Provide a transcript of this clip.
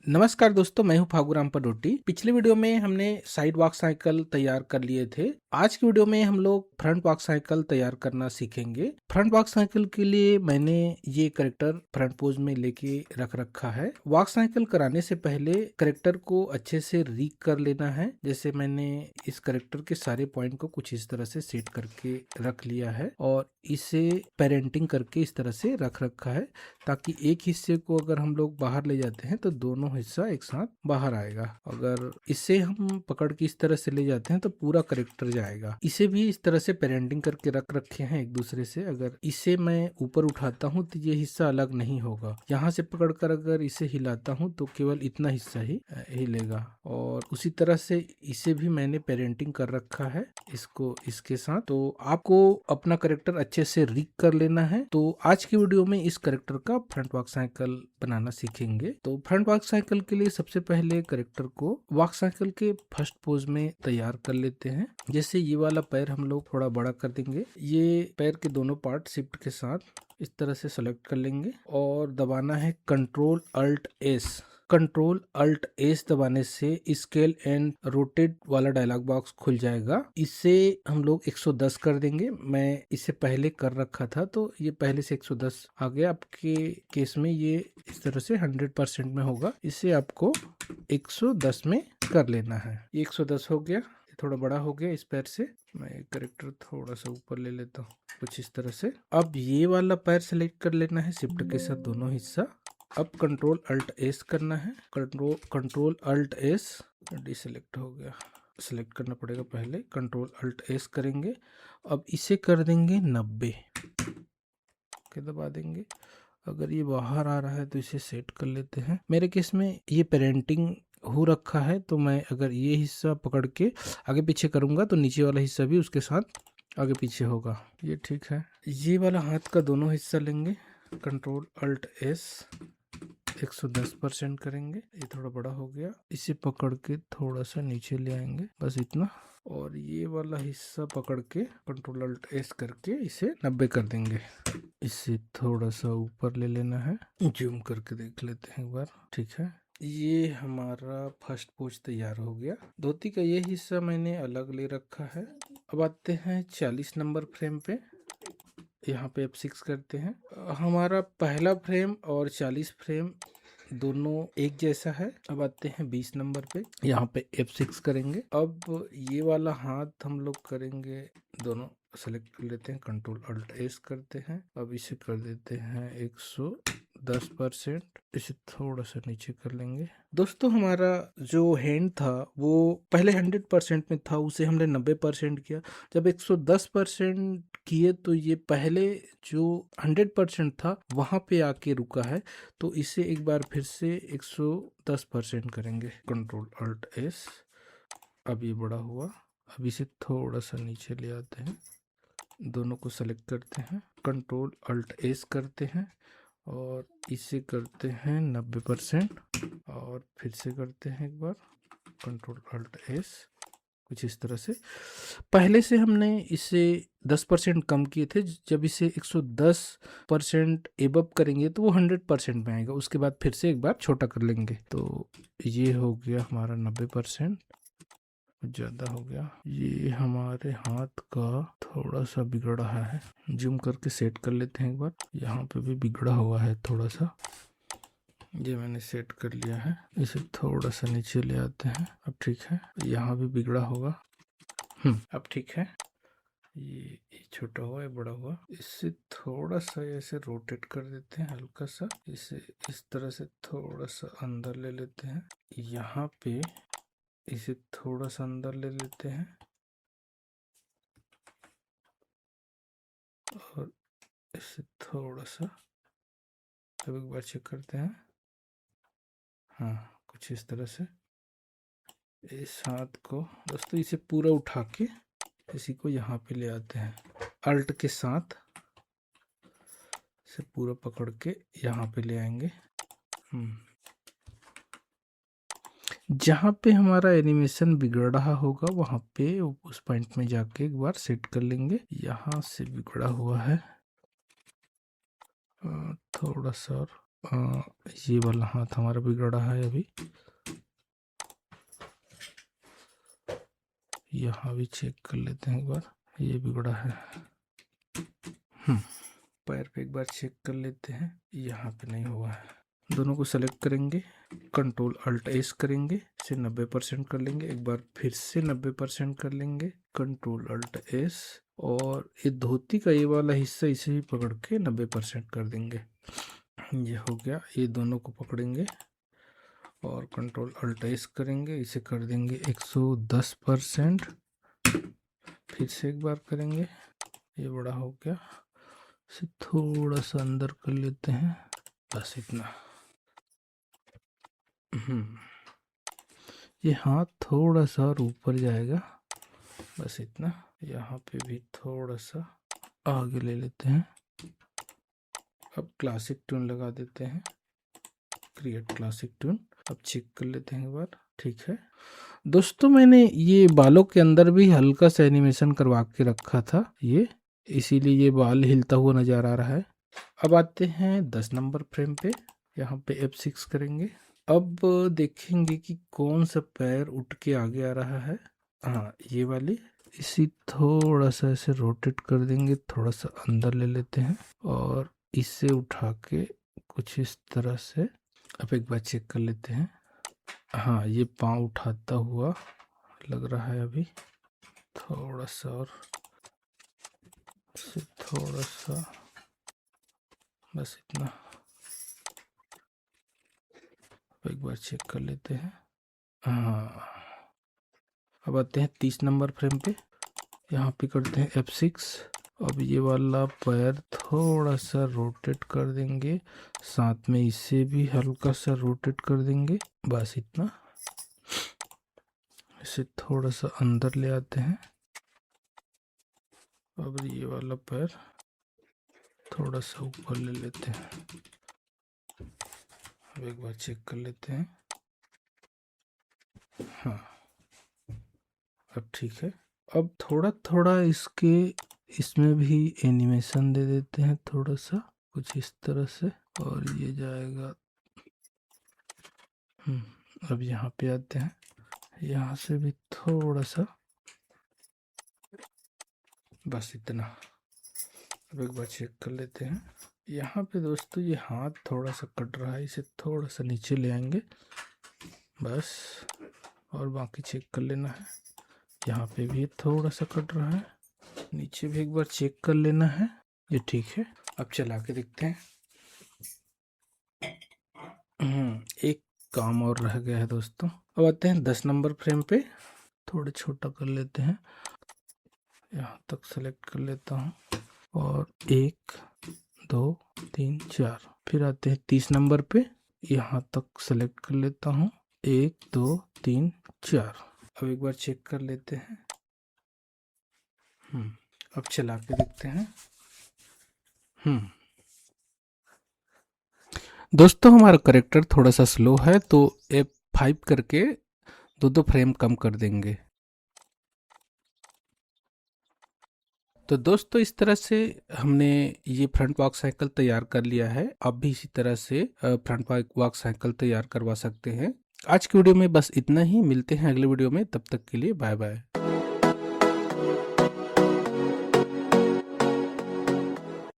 नमस्कार दोस्तों, मैं हूं फागू पडोटी। पिछले वीडियो में हमने साइड वॉक साइकिल तैयार कर लिए थे। आज की वीडियो में हम लोग फ्रंट वॉक साइकिल तैयार करना सीखेंगे। फ्रंट वॉक साइकिल के लिए मैंने ये करेक्टर फ्रंट पोज में लेके रख रखा है। वॉक साइकिल कराने से पहले करेक्टर को अच्छे से रीक कर लेना है। जैसे मैंने इस करेक्टर के सारे पॉइंट को कुछ इस तरह से सेट करके रख लिया है और इसे पेरेंटिंग करके इस तरह से रख रखा है, ताकि एक हिस्से को अगर हम लोग बाहर ले जाते हैं तो दोनों हिस्सा एक साथ बाहर आएगा। अगर इसे हम पकड़ के इस तरह से ले जाते हैं तो पूरा करेक्टर जाएगा। इसे भी इस तरह से पेरेंटिंग करके रख रखे हैं एक दूसरे से। अगर इसे मैं ऊपर उठाता हूँ तो ये हिस्सा अलग नहीं होगा। यहाँ से पकड़कर अगर इसे हिलाता हूँ तो केवल इतना हिस्सा ही हिलेगा। और उसी तरह से इसे भी मैंने पेरेंटिंग कर रखा है, इसको इसके साथ। तो आपको अपना करेक्टर अच्छे से रीक कर लेना है। तो आज की वीडियो में इस करेक्टर का फ्रंट वॉक साइकिल बनाना सीखेंगे। तो फ्रंट वॉक साइकिल के लिए सबसे पहले करेक्टर को वॉक साइकिल के फर्स्ट पोज में तैयार कर लेते हैं। जैसे ये वाला पैर हम लोग थोड़ा बड़ा कर देंगे। ये पैर के दोनों पार्ट शिफ्ट के साथ इस तरह से सेलेक्ट कर लेंगे और दबाना है control alt S. Control alt S दबाने से स्केल एंड रोटेट वाला डायलॉग बॉक्स खुल जाएगा। इसे हम लोग 110 कर देंगे। मैं इसे पहले कर रखा था तो ये पहले से 110 आ गया। आपके केस में ये इस तरह से 100% में होगा। इसे आपको 110 में कर लेना है। ये 110 हो गया। थोड़ा बड़ा हो गया इस पैर से। मैं करेक्टर थोड़ा सा ऊपर ले लेता हूँ, कुछ इस तरह से। अब ये वाला पैर सेलेक्ट कर लेना है शिफ्ट के साथ दोनों हिस्सा। अब कंट्रोल अल्ट एस करना है। कंट्रोल अल्ट एस डिसेलेक्ट हो गया। सेलेक्ट करना पड़ेगा पहले। कंट्रोल अल्ट एस करेंगे। अब इसे कर देंगे 90 के दबा देंगे। अगर ये बाहर आ रहा है तो इसे सेट कर लेते हैं। मेरे केस में ये पेरेंटिंग हो रखा है, तो मैं अगर ये हिस्सा पकड़ के आगे पीछे करूंगा तो नीचे वाला हिस्सा भी उसके साथ आगे पीछे होगा। ये ठीक है। ये वाला हाथ का दोनों हिस्सा लेंगे। कंट्रोल अल्ट एस 110% करेंगे। ये थोड़ा बड़ा हो गया। इसे पकड़ के थोड़ा सा नीचे ले आएंगे, बस इतना। और ये वाला हिस्सा पकड़ के कंट्रोल अल्ट एस करके इसे 90 कर देंगे। इसे थोड़ा सा ऊपर ले लेना है। जूम करके देख लेते हैं एक बार। ठीक है, ये हमारा फर्स्ट पोज तैयार हो गया। धोती का ये हिस्सा मैंने अलग ले रखा है। अब आते हैं 40 नंबर फ्रेम पे। यहाँ पे F6 करते हैं। हमारा पहला फ्रेम और 40 फ्रेम दोनों एक जैसा है। अब आते हैं 20 नंबर पे। यहाँ पे F6 करेंगे। अब ये वाला हाथ हम लोग करेंगे, दोनों सेलेक्ट कर लेते हैं। कंट्रोल अल्ट एस करते हैं। अब इसे कर देते हैं 110%। इसे थोड़ा सा नीचे कर लेंगे। दोस्तों, हमारा जो हैंड था वो पहले 100% में था, उसे हमने 90% किया। जब 110% किए तो ये पहले जो 100% था वहां पे आके रुका है। तो इसे एक बार फिर से 110% करेंगे। Control alt S. अब ये बड़ा हुआ। अब इसे थोड़ा सा नीचे ले आते हैं। दोनों को सेलेक्ट करते हैं। कंट्रोल अल्ट एस करते हैं और इसे करते हैं 90%। और फिर से करते हैं एक बार। कंट्रोल अल्ट एस, कुछ इस तरह से। पहले से हमने इसे 10% कम किए थे। जब इसे 110% एबव करेंगे तो वो 100% में आएगा। उसके बाद फिर से एक बार छोटा कर लेंगे। तो ये हो गया हमारा 90%। ज़्यादा हो गया। ये हमारे हाथ का थोड़ा सा बिगड़ा है। जूम करके सेट कर लेते हैं एक बार। यहाँ पे भी बिगड़ा हुआ है थोड़ा सा। ये मैंने सेट कर लिया है। इसे थोड़ा सा नीचे ले आते हैं। अब ठीक है। यहाँ भी बिगड़ा होगा। अब ठीक है। ये छोटा हुआ है, बड़ा हुआ। इससे थोड़ा सा ऐसे रोटेट कर देते हैं हल्का सा। इसे इस तरह से थोड़ा सा अंदर ले लेते हैं। यहाँ पे इसे थोड़ा सा अंदर ले लेते हैं और इसे थोड़ा सा अब एक बार चेक करते हैं। हाँ, कुछ इस तरह से। इस हाथ को दोस्तों इसे पूरा उठा के इसी को यहाँ पे ले आते हैं। अल्ट के साथ इसे पूरा पकड़ के यहाँ पे ले आएंगे। जहाँ पे हमारा एनिमेशन बिगड़ रहा होगा वहाँ पे उस पॉइंट में जाके एक बार सेट कर लेंगे। यहाँ से बिगड़ा हुआ है, थोड़ा सा और ये वाला हाथ हमारा बिगड़ा है अभी। यहाँ भी चेक कर लेते हैं एक बार, ये बिगड़ा है। पैर पे एक बार चेक कर लेते हैं, यहाँ पे नहीं हुआ है। दोनों को सेलेक्ट करेंगे, कंट्रोल अल्ट एस करेंगे, इसे 90% कर लेंगे। एक बार फिर से 90% कर लेंगे, कंट्रोल अल्ट एस, और ये धोती का ये वाला हिस्सा इसे भी पकड़ के 90% कर देंगे। ये हो गया। ये दोनों को पकड़ेंगे और कंट्रोल अल्ट एस करेंगे, इसे कर देंगे 110%। फिर से एक बार करेंगे, ये बड़ा हो गया। इसे थोड़ा सा अंदर कर लेते हैं, बस इतना। ये हाथ थोड़ा सा और ऊपर जाएगा, बस इतना। यहाँ पे भी थोड़ा सा आगे ले लेते हैं। अब क्लासिक ट्यून लगा देते हैं, क्रिएट क्लासिक ट्यून। अब चेक कर लेते हैं एक बार, ठीक है। दोस्तों मैंने ये बालों के अंदर भी हल्का सा एनिमेशन करवा के रखा था, ये इसीलिए ये बाल हिलता हुआ नजर आ रहा है। अब आते हैं 10 नंबर फ्रेम पे, यहाँ पे F6 करेंगे। अब देखेंगे कि कौन सा पैर उठ के आगे आ रहा है। हाँ, ये वाली। इसी थोड़ा सा ऐसे रोटेट कर देंगे, थोड़ा सा अंदर ले लेते हैं और इसे उठा के कुछ इस तरह से। अब एक बार चेक कर लेते हैं। हाँ, ये पाँव उठाता हुआ लग रहा है अभी। थोड़ा सा और, थोड़ा सा, बस इतना। एक बार चेक कर लेते हैं। हाँ, अब आते हैं 30 नंबर फ्रेम पे, यहाँ पे करते हैं F6। अब ये वाला पैर थोड़ा सा रोटेट कर देंगे, साथ में इसे भी हल्का सा रोटेट कर देंगे, बस इतना। इसे थोड़ा सा अंदर ले आते हैं। अब ये वाला पैर थोड़ा सा ऊपर ले लेते हैं। अब एक बार चेक कर लेते हैं। हाँ, अब ठीक है। अब थोड़ा थोड़ा इसमें भी एनिमेशन दे देते हैं, थोड़ा सा कुछ इस तरह से, और ये जाएगा। अब यहाँ पे आते हैं, यहाँ से भी थोड़ा सा, बस इतना। अब एक बार चेक कर लेते हैं। यहाँ पे दोस्तों ये हाथ थोड़ा सा कट रहा है, इसे थोड़ा सा नीचे ले आएंगे, बस। और बाकी चेक कर लेना है। यहाँ पे भी थोड़ा सा कट रहा है, नीचे भी एक बार चेक कर लेना है, ये ठीक है। अब चला के देखते हैं। एक काम और रह गया है दोस्तों। अब आते हैं 10 नंबर फ्रेम पे, थोड़ा छोटा कर लेते हैं, यहाँ तक सेलेक्ट कर लेता हूँ, और 1 2 3 4। फिर आते हैं 30 नंबर पे, यहाँ तक सेलेक्ट कर लेता हूँ, 1 2 3 4। अब एक बार चेक कर लेते हैं। अब चला के देखते हैं। दोस्तों हमारा करेक्टर थोड़ा सा स्लो है, तो F5 करके 2 फ्रेम कम कर देंगे। तो दोस्तों इस तरह से हमने ये फ्रंट वॉक साइकिल तैयार कर लिया है। आप भी इसी तरह से फ्रंट वॉक साइकिल तैयार करवा सकते हैं। आज की वीडियो में बस इतना ही, मिलते हैं अगले वीडियो में, तब तक के लिए बाय बाय।